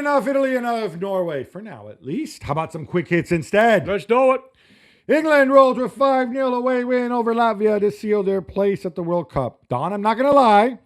enough Italy, enough Norway. For now, at least. How about some quick hits instead? Let's do it. England rolls with 5-0 away win over Latvia to seal their place at the World Cup. Don, I'm not going to lie.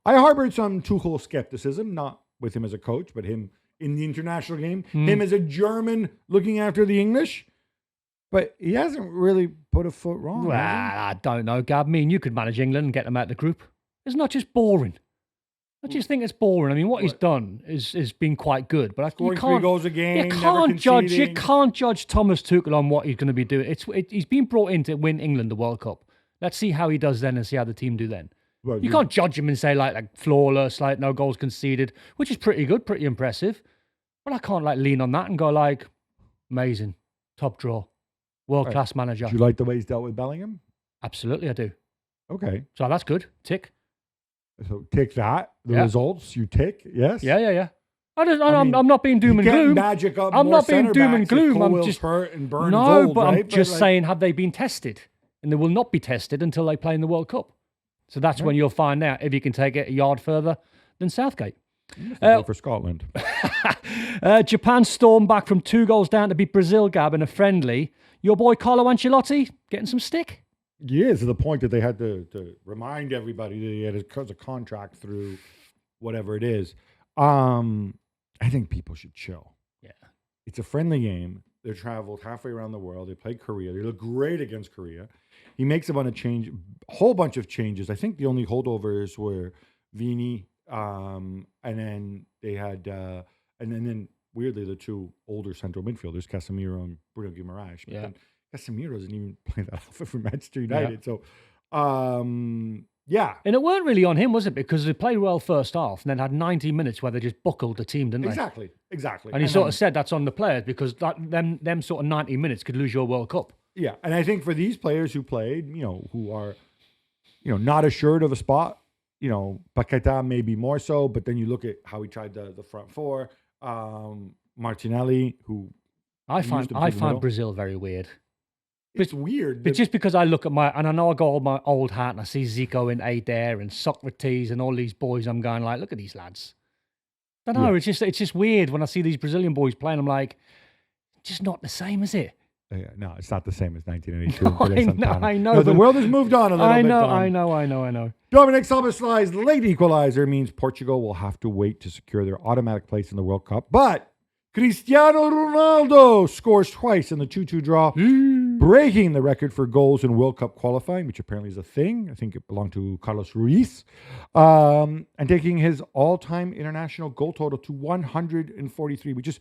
I harbored some Tuchel skepticism, not with him as a coach, but him in the international game. Him as a German looking after the English. But he hasn't really put a foot wrong. Well, I don't know, Gab. I mean, you could manage England and get them out of the group. It's not just boring. I just think it's boring. I mean, what he's done is been quite good, but Scoring you can't, 3 goals a game. You never can't judge. You conceding. can't judge Thomas Tuchel on what he's going to be doing. He's been brought in to win England the World Cup. Let's see how he does then, and see how the team do then. Well, you can't judge him and say like flawless, like no goals conceded, which is pretty good, pretty impressive. But I can't like lean on that and go like amazing, top draw, world class manager. Do you like the way he's dealt with Bellingham? Absolutely, I do. Okay. So that's good. Tick. So tick that. The results you tick. Yes. Yeah. I'm not being doom and gloom. Magic up I'm more not being doom and gloom. I'm just hurt and Burns no, old, but right? I'm just saying, have they been tested? And they will not be tested until they play in the World Cup. So that's when you'll find out if you can take it a yard further than Southgate. For Scotland. Japan stormed back from 2 goals down to beat Brazil, Gab, in a friendly. Your boy Carlo Ancelotti getting some stick. Yeah, to the point that they had to remind everybody that he had a contract through whatever it is. I think people should chill. Yeah. It's a friendly game. They traveled halfway around the world. They played Korea. They look great against Korea. He makes a whole bunch of changes. I think the only holdovers were Vini, and then they had, and then weirdly the 2 older central midfielders, Casemiro and Bruno Guimaraes. But then Casemiro doesn't even play that often for Manchester United. So, yeah. And it weren't really on him, was it? Because they played well first half and then had 90 minutes where they just buckled the team, didn't they? Exactly. And he sort of said that's on the players because them sort of 90 minutes could lose your World Cup. Yeah, and I think for these players who played, who are, not assured of a spot, Paqueta maybe more so, but then you look at how he tried the front four, Martinelli, who I find Brazil very weird. It's weird. But just because I look at and I know I got all my old hat and I see Zico and Adair and Socrates and all these boys, I'm going like, look at these lads. I don't know, it's just weird when I see these Brazilian boys playing, I'm like, just not the same, is it? No, it's not the same as 1982. I know. No, the world has moved on a little bit. I know. Dominic Szoboszlai's late equalizer means Portugal will have to wait to secure their automatic place in the World Cup. But Cristiano Ronaldo scores twice in the 2-2 draw, breaking the record for goals in World Cup qualifying, which apparently is a thing. I think it belonged to Carlos Ruiz. And taking his all-time international goal total to 143, which is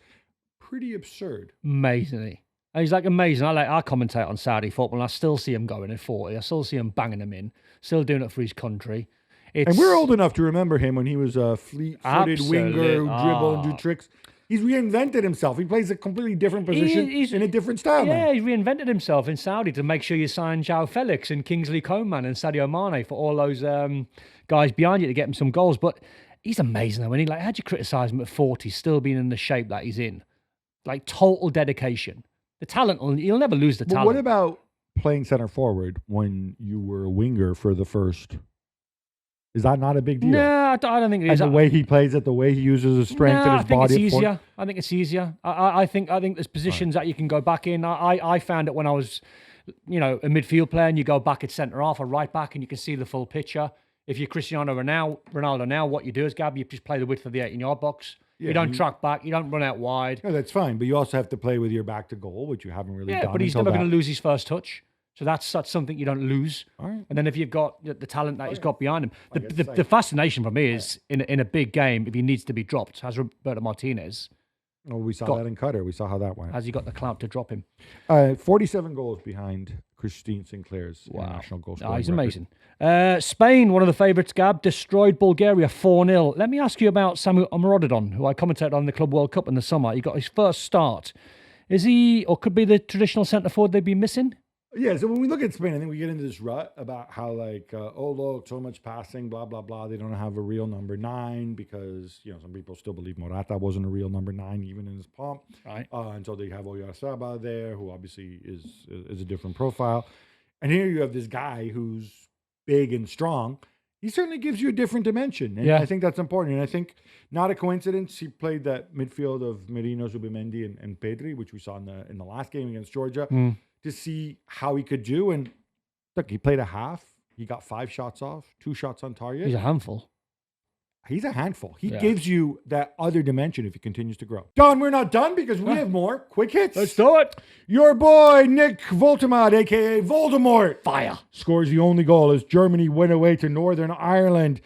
pretty absurd. Amazingly. He's like amazing. I commentate on Saudi football and I still see him going at 40. I still see him banging them in, still doing it for his country. And we're old enough to remember him when he was a fleet-footed winger who dribble and do tricks. He's reinvented himself. He plays a completely different position in a different style. Yeah, he's reinvented himself in Saudi to make sure you sign João Felix and Kingsley Coman and Sadio Mane for all those guys behind you to get him some goals. But he's amazing though. When how'd you criticise him at 40, still being in the shape that he's in? Like total dedication. The talent, he'll never lose the talent. What about playing center forward when you were a winger for the first? Is that not a big deal? No, I don't think it is. And the way he plays it, the way he uses his strength and his body. I think it's easier. I think there's positions that you can go back in. I found it when I was, a midfield player and you go back at centre half or right back and you can see the full picture. If you're Cristiano Ronaldo now, what you do is, Gab, you just play the width of the 18-yard box. Yeah, you don't track back. You don't run out wide. No, that's fine. But you also have to play with your back to goal, which you haven't really done. Yeah, but he's never going to lose his first touch. So that's something you don't lose. All right. And then if you've got the talent that he's got behind him, the fascination for me is in a big game, if he needs to be dropped, as Roberto Martinez. Oh, we saw that in Qatar. We saw how that went. Has he got the clout to drop him? 47 goals behind Christine Sinclair's international goal scoring he's record. Amazing. Spain, one of the favourites, Gab, destroyed Bulgaria 4-0. Let me ask you about Samu Amradodon, who I commentated on the Club World Cup in the summer. He got his first start. Is he, or could be the traditional centre forward they'd be missing? Yeah, so when we look at Spain, I think we get into this rut about how, look, so much passing, blah, blah, blah. They don't have a real number 9 because, some people still believe Morata wasn't a real number 9 even in his pomp. Right. And so they have Oyarzabal there, who obviously is a different profile. And here you have this guy who's big and strong, he certainly gives you a different dimension. And Yeah. I think that's important. And I think not a coincidence. He played that midfield of Merino, Zubimendi, and Pedri, which we saw in the last game against Georgia, to see how he could do. And look, he played a half. He got 5 shots off, 2 shots on target. He's a handful. He's a handful. He Yeah. gives you that other dimension if he continues to grow. Don, we're not done because we have more quick hits. Let's do it. Your boy, Nick Voltemade, a.k.a. Voldemort, Fire. scores the only goal as Germany went away to Northern Ireland.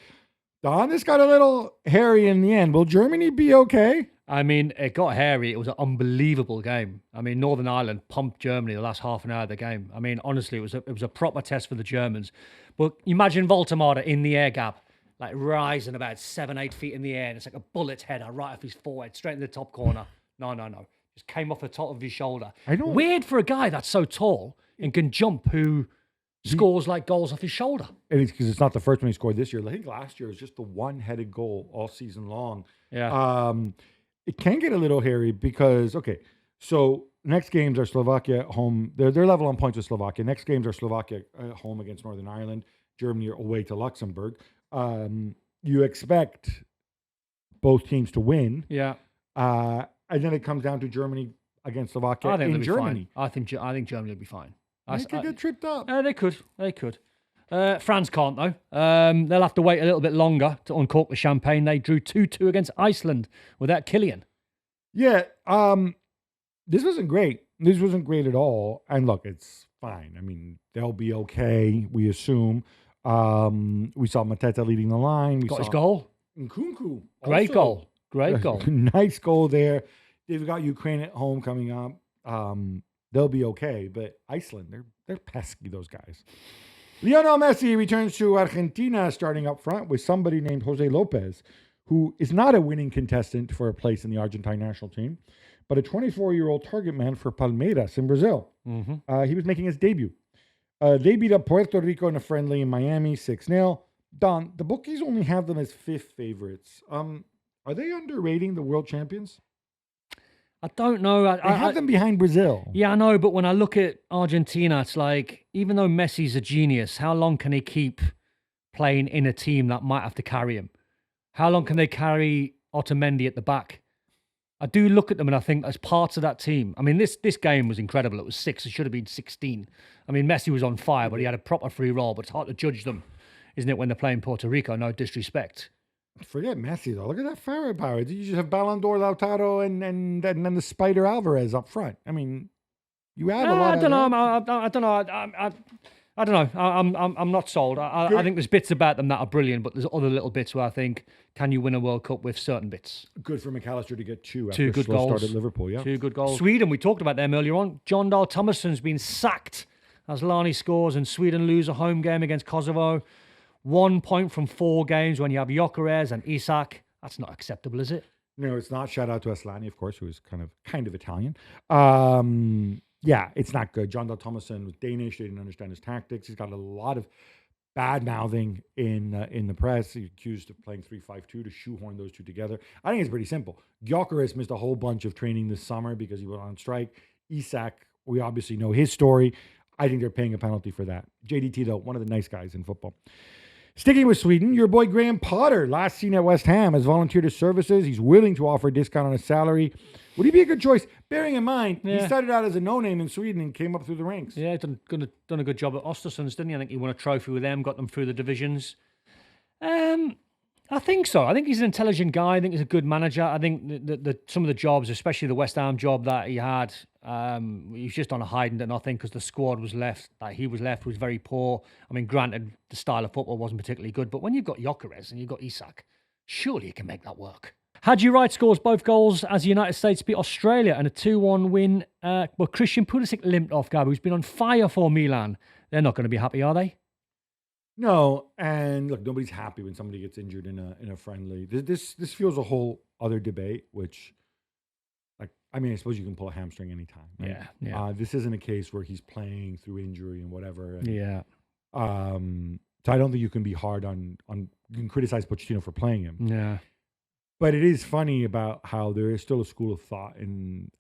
Don, this got a little hairy in the end. Will Germany be okay? I mean, it got hairy. It was an unbelievable game. I mean, Northern Ireland pumped Germany the last half an hour of the game. I mean, honestly, it was a proper test for the Germans. But imagine Voltemade in the air gap, like rising about 7-8 feet in the air, and it's like a bullet header right off his forehead, straight in the top corner. No. Just came off the top of his shoulder. I don't- Weird for a guy that's so tall and can jump who scores like goals off his shoulder. And it's because it's not the first one he scored this year. I think last year was just the one-headed goal all season long. Yeah. It can get a little hairy because, okay, so next games are Slovakia at home. They're level on points with Slovakia. Next games are Slovakia at home against Northern Ireland. Germany are away to Luxembourg. You expect both teams to win. Yeah. And then it comes down to Germany against Slovakia I think in they'll be Germany. fine. I think Germany will be fine. They could get tripped up. They could. France can't though. They'll have to wait a little bit longer to uncork the champagne. They drew 2-2 against Iceland without Killian. Yeah, this wasn't great. This wasn't great at all. And look, it's fine. I mean, they'll be okay, we assume. We saw Mateta leading the line. We Got saw his goal. Nkunku. Great also. goal. Great goal. Nice goal there. They've got Ukraine at home coming up. They'll be okay. But Iceland, they're pesky, those guys. Lionel Messi returns to Argentina starting up front with somebody named Jose Lopez, who is not a winning contestant for a place in the Argentine national team, but a 24-year-old target man for Palmeiras in Brazil. He was making his debut. They beat up Puerto Rico in a friendly in Miami 6-0. Don, the bookies only have them as 5th favorites. Are they underrating the world champions? I don't know. I have them behind Brazil. Yeah, I know, but when I look at Argentina, it's like, even though Messi's a genius, how long can he keep playing in a team that might have to carry him? How long can they carry Otamendi at the back? I do look at them and I think as parts of that team, I mean, this game was incredible. It was 6. It should have been 16. I mean, Messi was on fire, but he had a proper free roll, but it's hard to judge them, isn't it, when they're playing Puerto Rico? No disrespect. Forget Messi, though. Look at that firepower. You just have Ballon d'Or Lautaro and then the Spider Alvarez up front. I mean, you have a lot I don't know. I don't know. I'm not sold. I think there's bits about them that are brilliant, but there's other little bits where I think, can you win a World Cup with certain bits? Good for McAllister to get 2 after Two a good slow goals. start at Liverpool, yeah. 2 good goals. Sweden, we talked about them earlier on. John Dahl Tomasson's been sacked as Lani scores and Sweden lose a home game against Kosovo. 1 point from 4 games when you have Gyökeres and Isak. That's not acceptable, is it? No, it's not. Shout out to Aslani, of course, who is kind of Italian. Yeah, it's not good. John Dahl Tomasson was Danish. They didn't understand his tactics. He's got a lot of bad mouthing in the press. He's accused of playing 3-5-2 to shoehorn those two together. I think it's pretty simple. Gyökeres missed a whole bunch of training this summer because he went on strike. Isak, we obviously know his story. I think they're paying a penalty for that. JDT, though, one of the nice guys in football. Sticking with Sweden, your boy Graham Potter, last seen at West Ham, has volunteered his services. He's willing to offer a discount on his salary. Would he be a good choice? Bearing in mind, he started out as a no-name in Sweden and came up through the ranks. Yeah, done a good job at Östersunds, didn't he? I think he won a trophy with them, got them through the divisions. I think so. I think he's an intelligent guy. I think he's a good manager. I think that some of the jobs, especially the West Ham job that he had, he was just on a hiding to nothing because the squad was left, that he was left, was very poor. I mean, granted, the style of football wasn't particularly good, but when you've got Gyökeres and you've got Isak, surely you can make that work. Hadji Wright scores both goals as the United States beat Australia in a 2-1 win. But Christian Pulisic limped off, Gab, who's been on fire for Milan. They're not going to be happy, are they? No, and look, nobody's happy when somebody gets injured in a friendly. This feels a whole other debate, which, like, I mean, I suppose you can pull a hamstring anytime. Right? Yeah. This isn't a case where he's playing through injury and whatever. And, Yeah. So I don't think you can be hard on. You can criticize Pochettino for playing him. Yeah. But it is funny about how there is still a school of thought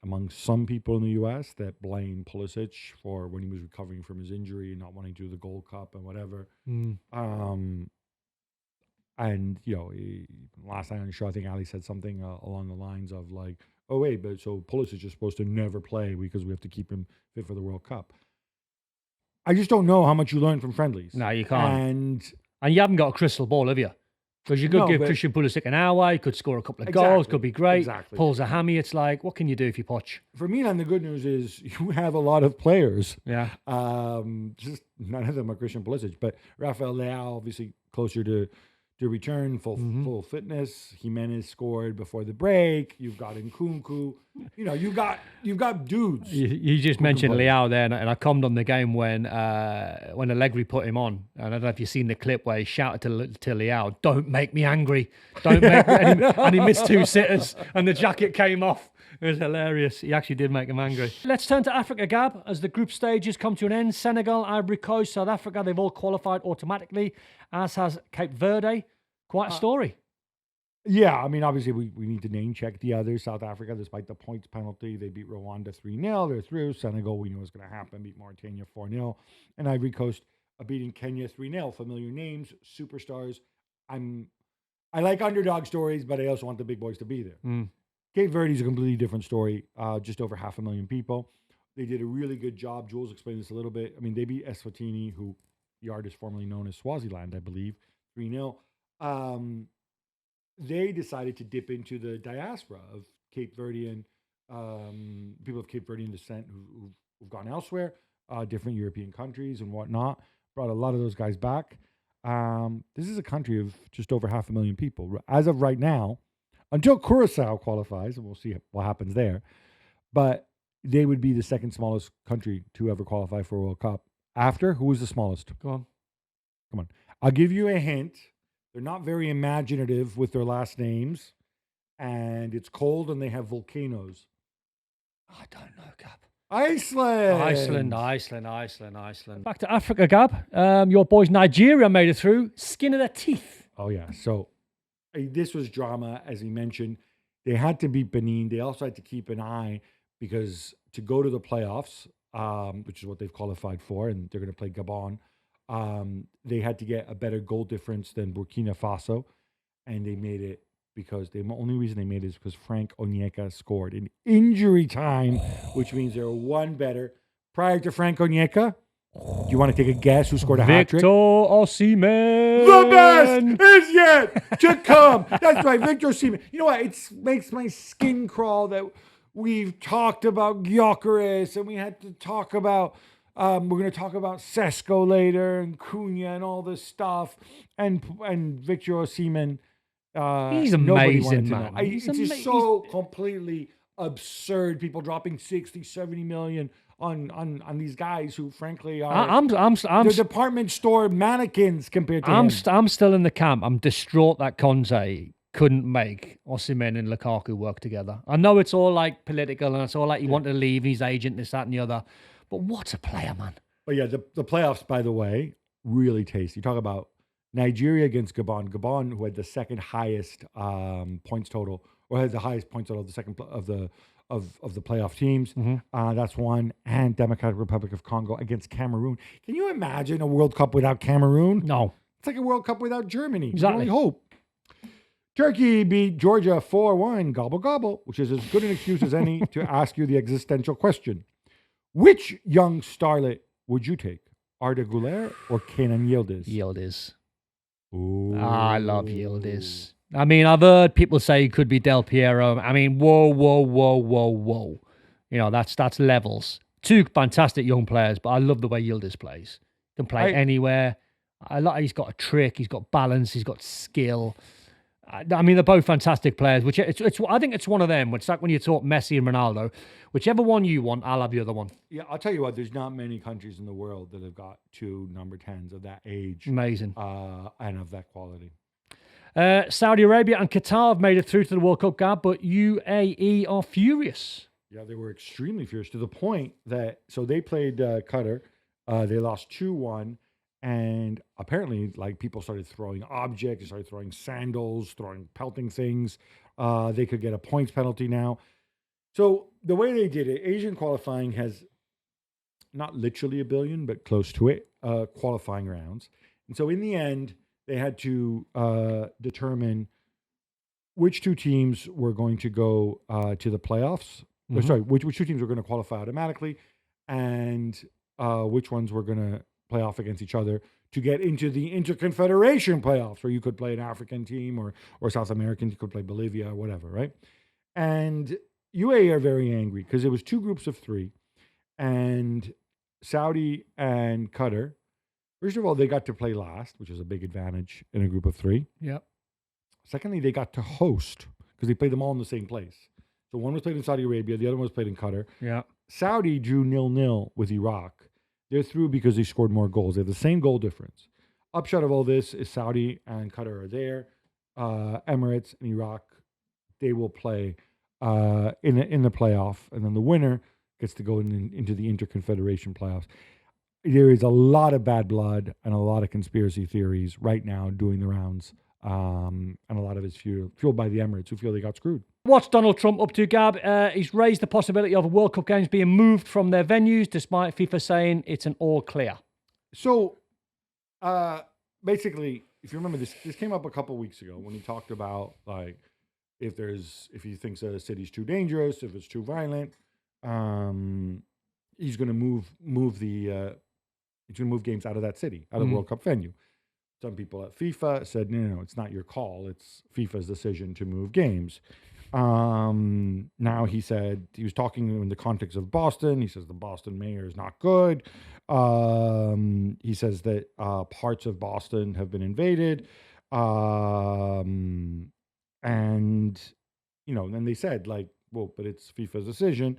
among some people in the U.S. that blame Pulisic for when he was recovering from his injury and not wanting to do the Gold Cup and whatever. And last night on the show, I think Ali said something along the lines of like, "Oh wait, but so Pulisic is supposed to never play because we have to keep him fit for the World Cup." I just don't know how much you learn from friendlies. No, you can't. And you haven't got a crystal ball, have you? Because you could No, give but- Christian Pulisic an hour, he could score a couple of goals, Exactly, could be great. exactly. Pulls a hammy, it's like, what can you do if you poach? for Milan, the good news is you have a lot of players. Yeah. Just none of them are Christian Pulisic, but Rafael Leao obviously closer to return, full fitness. Jimenez scored before the break. You've got Nkunku. You've got dudes. You just mentioned play. Leao there, and I commented on the game when Allegri put him on. And I don't know if you've seen the clip where he shouted to Leao, "Don't make me angry. Don't make me," and he missed 2 sitters, and the jacket came off. It was hilarious. He actually did make him angry. Let's turn to Africa, Gab, as the group stages come to an end. Senegal, Ivory Coast, South Africa, they've all qualified automatically, as has Cape Verde. Quite a story. Yeah, I mean, obviously, we need to name check the others. South Africa, despite the points penalty, they beat Rwanda 3-0. They're through. Senegal, we know what's going to happen, beat Mauritania 4-0. And Ivory Coast beating Kenya 3-0. Familiar names, superstars. I like underdog stories, but I also want the big boys to be there. Cape Verde is a completely different story. Just over 500,000 people. They did a really good job. Jules explained this a little bit. I mean, they beat Eswatini, who the artist formerly known as Swaziland, I believe, 3-0. They decided to dip into the diaspora of Cape Verdean, people of Cape Verdean descent who've gone elsewhere, different European countries and whatnot. Brought a lot of those guys back. This is a country of just over 500,000 people. As of right now, until Curacao qualifies, and we'll see what happens there, but they would be the second smallest country to ever qualify for a World Cup. After, who was the smallest? Go on. I'll give you a hint. They're not very imaginative with their last names, and it's cold and they have volcanoes. I don't know, Gab. Iceland. Iceland. Back to Africa, Gab. Your boys Nigeria made it through. Skin of their teeth. Oh, yeah. So this was drama, as he mentioned. They had to beat Benin. They also had to keep an eye because to go to the playoffs, which is what they've qualified for, and they're going to play Gabon, they had to get a better goal difference than Burkina Faso, and they made it because the only reason they made it is because Frank Onyeka scored in injury time, which means they're one better. Prior to Frank Onyeka, do you want to take a guess who scored a hat trick? Victor Osimhen. The best is yet to come. That's right, Victor Osimhen. You know what? It makes my skin crawl that we've talked about Gyökeres and we had to talk about. We're going to talk about Sesko later and Cunha and all this stuff and Victor Osimhen. He's nobody amazing, wanted to man. know. It's just so completely absurd. People dropping 60, 70 million on these guys who, frankly, are they're department store mannequins compared to him. I'm still in the camp. I'm distraught that Conte couldn't make Osimhen and Lukaku work together. I know it's all like political and it's all like he wanted to leave, his agent, this, that, and the other. But what a player, man. But yeah, the playoffs, by the way, really tasty. You talk about Nigeria against Gabon. Gabon, who had the second highest points total, or had the highest points total of the second of the playoff teams. That's one. And Democratic Republic of Congo against Cameroon. Can you imagine a World Cup without Cameroon? No. It's like a World Cup without Germany. Exactly. We only hope. Turkey beat Georgia 4-1, gobble gobble, which is as good an excuse as any to ask you the existential question. Which young starlet would you take? Arda Güler or Kenan Yildiz? Yildiz. Ooh. I love Yildiz. I mean, I've heard people say it could be Del Piero. I mean, whoa. You know, that's levels. Two fantastic young players, but I love the way Yildiz plays. Can play anywhere. He's got a trick. He's got balance. He's got skill. I mean, they're both fantastic players. Which I think it's one of them. It's like when you talk Messi and Ronaldo. Whichever one you want, I'll have the other one. Yeah, I'll tell you what. There's not many countries in the world that have got two number 10s of that age. Amazing. And of that quality. Saudi Arabia and Qatar have made it through to the World Cup, Gab, but UAE are furious. Yeah, they were extremely furious to the point that, so they played Qatar. They lost 2-1. And apparently, like, people started throwing objects, they started throwing sandals, pelting things. They could get a points penalty now. So the way they did it, Asian qualifying has not literally a billion, but close to it, qualifying rounds. And so in the end, they had to determine which two teams were going to go to the playoffs. Or Mhm. sorry, which two teams were going to qualify automatically, and which ones were going to play off against each other to get into the interconfederation playoffs, where you could play an African team or South American, you could play Bolivia or whatever, right? And UAE are very angry because it was two groups of three, and Saudi and Qatar. First of all, they got to play last, which is a big advantage in a group of three. Yeah. Secondly, they got to host because they played them all in the same place. So one was played in Saudi Arabia, the other one was played in Qatar. Yeah. Saudi drew 0-0 with Iraq. They're through because they scored more goals. They have the same goal difference. Upshot of all this is Saudi and Qatar are there. Emirates and Iraq, they will play in the playoff, and then the winner gets to go into the interconfederation playoffs. There is a lot of bad blood and a lot of conspiracy theories right now doing the rounds, and a lot of it's fueled by the Emirates, who feel they got screwed. What's Donald Trump up to, Gab? He's raised the possibility of World Cup games being moved from their venues, despite FIFA saying it's an all clear. So, basically, if you remember, this came up a couple weeks ago when he talked about like if he thinks a city's too dangerous, if it's too violent, he's going to move games out of that city, out of the World Cup venue. Some people at FIFA said, no, it's not your call. It's FIFA's decision to move games. Now he said, he was talking in the context of Boston. He says the Boston mayor is not good. He says that parts of Boston have been invaded. And, then they said like, well, but it's FIFA's decision.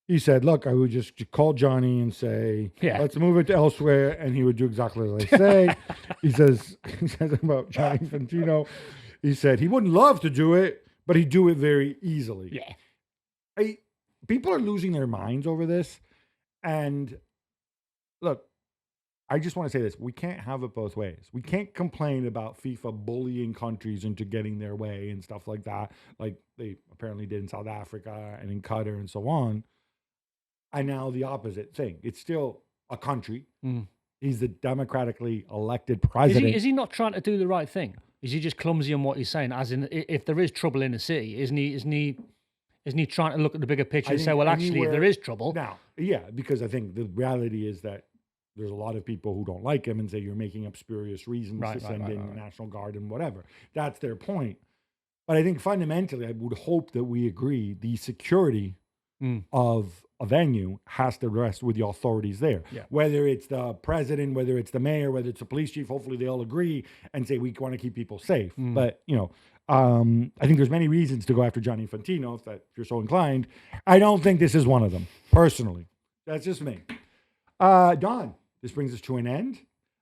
He said, look, I would just call Johnny and say, let's move it to elsewhere. And he would do exactly as I say. he says about Johnny Infantino, he said he wouldn't love to do it, but he'd do it very easily. Yeah. People are losing their minds over this. And look, I just want to say this. We can't have it both ways. We can't complain about FIFA bullying countries into getting their way and stuff like that, like they apparently did in South Africa and in Qatar and so on. And now the opposite thing. It's still a country. He's the democratically elected president. Is he not trying to do the right thing? Is he just clumsy in what he's saying? As in, if there is trouble in the city, isn't he trying to look at the bigger picture and say, well, actually, if there is trouble. Now, yeah, because I think the reality is that there's a lot of people who don't like him and say you're making up spurious reasons to send in the National Guard and whatever. That's their point. But I think fundamentally, I would hope that we agree the security of a venue has to rest with the authorities there. Yeah. Whether it's the president, whether it's the mayor, whether it's the police chief, hopefully they all agree and say we want to keep people safe. But, I think there's many reasons to go after Gianni Infantino if you're so inclined. I don't think this is one of them, personally. That's just me. Don, this brings us to an end.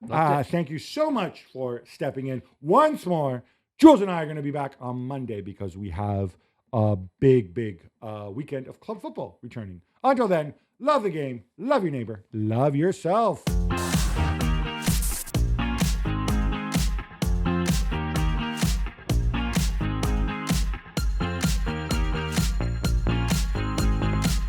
Thank you so much for stepping in once more. Jules and I are going to be back on Monday because we have a big weekend of club football returning. Until then, love the game, love your neighbor, love yourself.